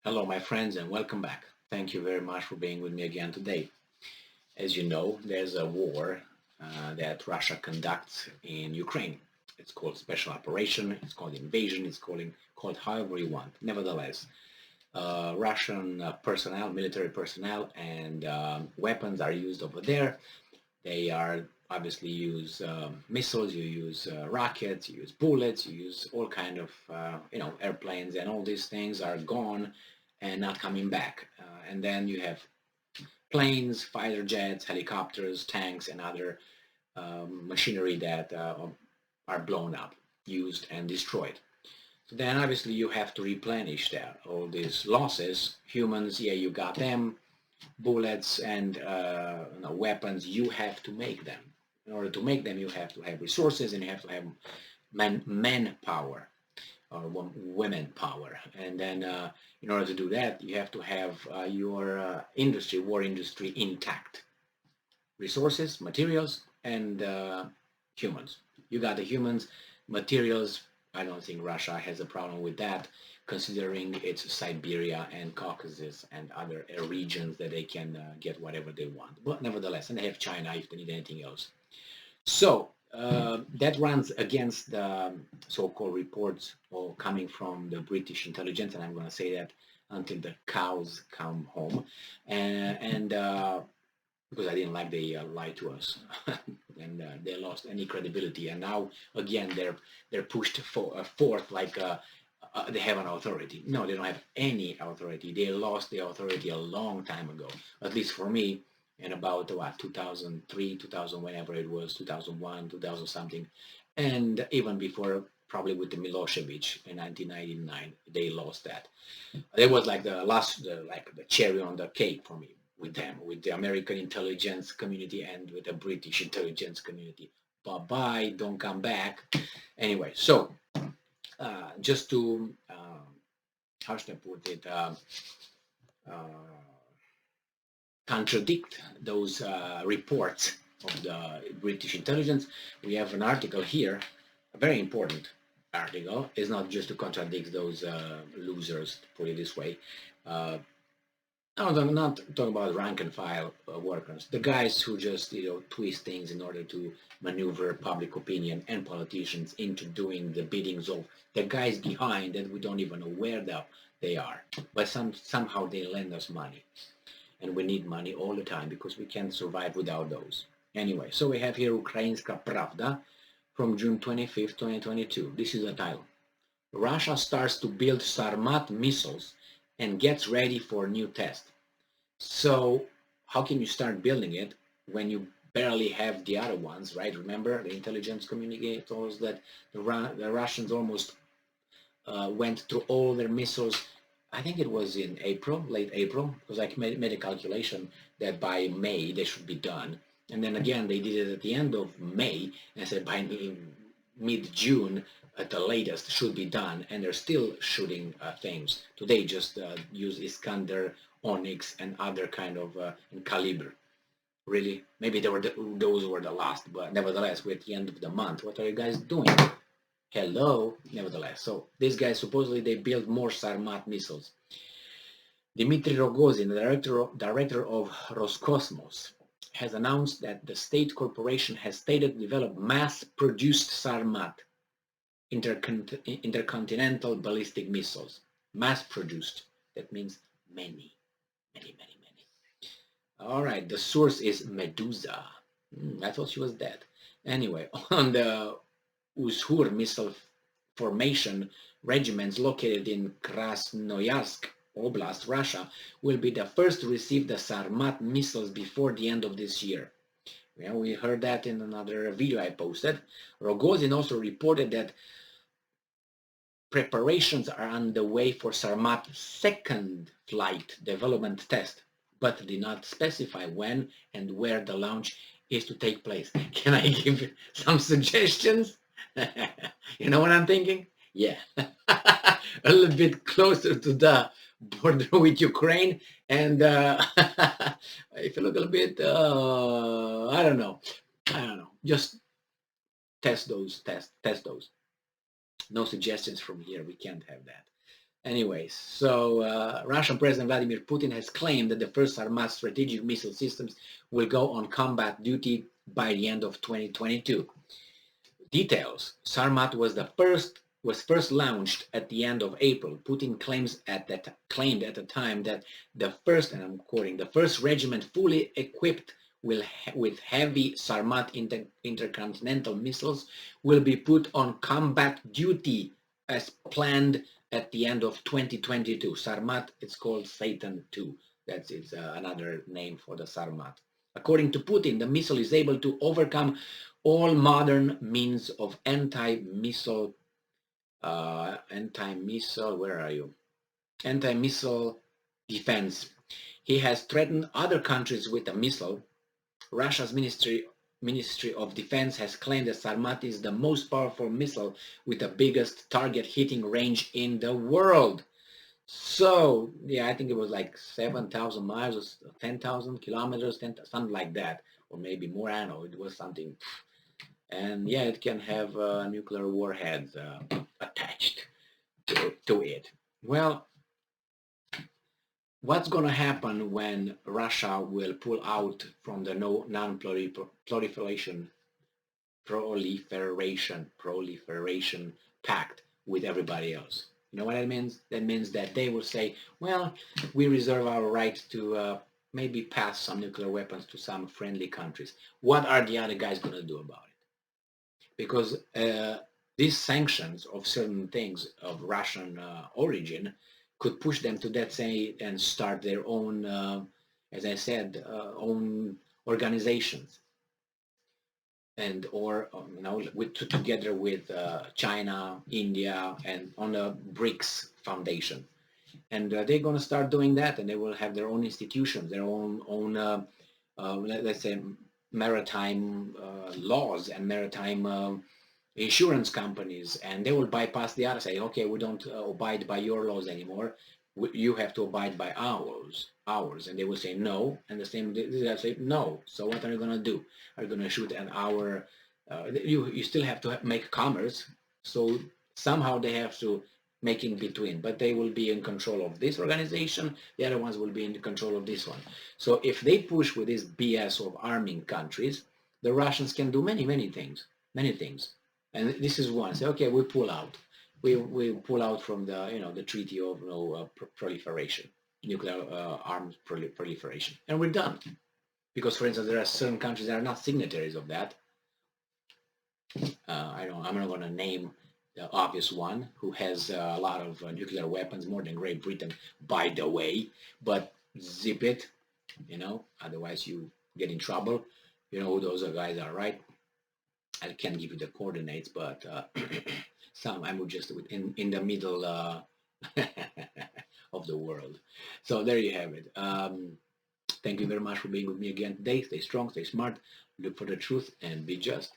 Hello, my friends, and welcome back. Thank you very much for being with me again today. As you know, there's a war that Russia conducts in Ukraine. It's called special operation, it's called invasion, it's called however you want. Nevertheless, Russian personnel, military personnel, and weapons are used over there. They are obviously use missiles, you use rockets, you use bullets, you use all kind of airplanes, and all these things are gone and not coming back. And then you have planes, fighter jets, helicopters, tanks, and other machinery that are blown up, used, and destroyed. So then obviously you have to replenish that, all these losses. Humans, yeah, you got them. Bullets and weapons, you have to make them. In order to make them, you have to have resources and you have to have manpower or women power. And then in order to do that, you have to have your war industry intact. Resources, materials, and humans. You got the humans, materials. I don't think Russia has a problem with that, considering it's Siberia and Caucasus and other regions that they can get whatever they want. But nevertheless, and they have China if they need anything else. So that runs against the so-called reports or coming from the British intelligence, and I'm going to say that until the cows come home, and because I didn't like they lied to us, and they lost any credibility, and now again they're pushed forth like they have an authority. No, they don't have any authority. They lost the authority a long time ago, at least for me, in about what 2003, 2000, whenever it was, 2001, 2000 something, and even before, probably with the Milosevic in 1999, they lost that. It was like the last, like the cherry on the cake for me with them, with the American intelligence community and with the British intelligence community. Bye-bye, don't come back. Anyway, so just to, how should I put it, contradict those reports of the British intelligence, we have an article here, a very important article. It's not just to contradict those losers, to put it this way. No, I'm not talking about rank and file workers. The guys who just, twist things in order to maneuver public opinion and politicians into doing the biddings of the guys behind that we don't even know where they are. But somehow they lend us money. And we need money all the time because we can't survive without those. Anyway, so we have here Ukrainska Pravda from June 25th, 2022. This is the title. Russia starts to build Sarmat missiles and gets ready for a new test. So how can you start building it when you barely have the other ones, right? Remember, the intelligence community told us that the Russians almost went through all their missiles. I think it was in April, late April, because I made a calculation that by May they should be done. And then again, they did it at the end of May, and I said by mid-June at the latest should be done, and they're still shooting things. Today just use Iskander, Onyx, and other kind of and Caliber. Really? Maybe those were the last, but nevertheless, we're at the end of the month. What are you guys doing? Hello? Nevertheless, so these guys, supposedly they build more Sarmat missiles. Dmitry Rogozin, the director of Roscosmos, has announced that the state corporation has stated to develop mass-produced Sarmat intercontinental ballistic missiles. Mass-produced. That means many. All right, the source is Medusa. I thought she was dead. Anyway, on the Ushur missile formation regiments located in Krasnoyarsk Oblast, Russia, will be the first to receive the Sarmat missiles before the end of this year. Yeah, we heard that in another video I posted. Rogozin also reported that preparations are underway for Sarmat's second flight development test, but did not specify when and where the launch is to take place. Can I give some suggestions? You know what I'm thinking? Yeah. A little bit closer to the border with Ukraine, and if you look a little bit, I don't know. Just test those. No suggestions from here. We can't have that. Anyways, so Russian President Vladimir Putin has claimed that the first Sarmat strategic missile systems will go on combat duty by the end of 2022. Details: Sarmat was first launched at the end of April. Putin claimed at the time that the first, and I'm quoting, the first regiment fully equipped with heavy Sarmat intercontinental missiles will be put on combat duty as planned at the end of 2022. Sarmat, it's called Satan II. That's another name for the Sarmat. According to Putin, the missile is able to overcome all modern means of anti-missile, where are you? Anti-missile defense. He has threatened other countries with a missile. Russia's Ministry of Defense has claimed that Sarmat is the most powerful missile with the biggest target hitting range in the world. So, yeah, I think it was like 7,000 miles or 10,000 kilometers, something like that, or maybe more. I don't know. It was something. And yeah, it can have nuclear warheads attached to it. Well, what's going to happen when Russia will pull out from the non-proliferation pact with everybody else? You know what that means? That means that they will say, well, we reserve our right to maybe pass some nuclear weapons to some friendly countries. What are the other guys going to do about it? Because these sanctions of certain things of Russian origin could push them to that, say, and start their own, as I said, own organizations, and or together with China, India, and on a BRICS foundation, and they're going to start doing that, and they will have their own institutions, their own let's say maritime laws and maritime insurance companies, and they will bypass the other, say, okay, we don't abide by your laws anymore, you have to abide by ours, and they will say no, and the same they say no. So what are you going to do? Are you going to shoot an hour? You still have to make commerce, so somehow they have to make in between, but they will be in control of this organization, the other ones will be in control of this one. So if they push with this BS of arming countries, the Russians can do many things, and this is one. Say, okay, we pull out. We pull out from the treaty of proliferation, nuclear arms proliferation, and we're done. Because, for instance, there are certain countries that are not signatories of that. I'm not going to name the obvious one who has a lot of nuclear weapons, more than Great Britain, by the way. But zip it, otherwise you get in trouble. You know who those guys are, right? I can't give you the coordinates, but I'm just in the middle of the world. So there you have it. Thank you very much for being with me again today. Stay strong, stay smart, look for the truth, and be just.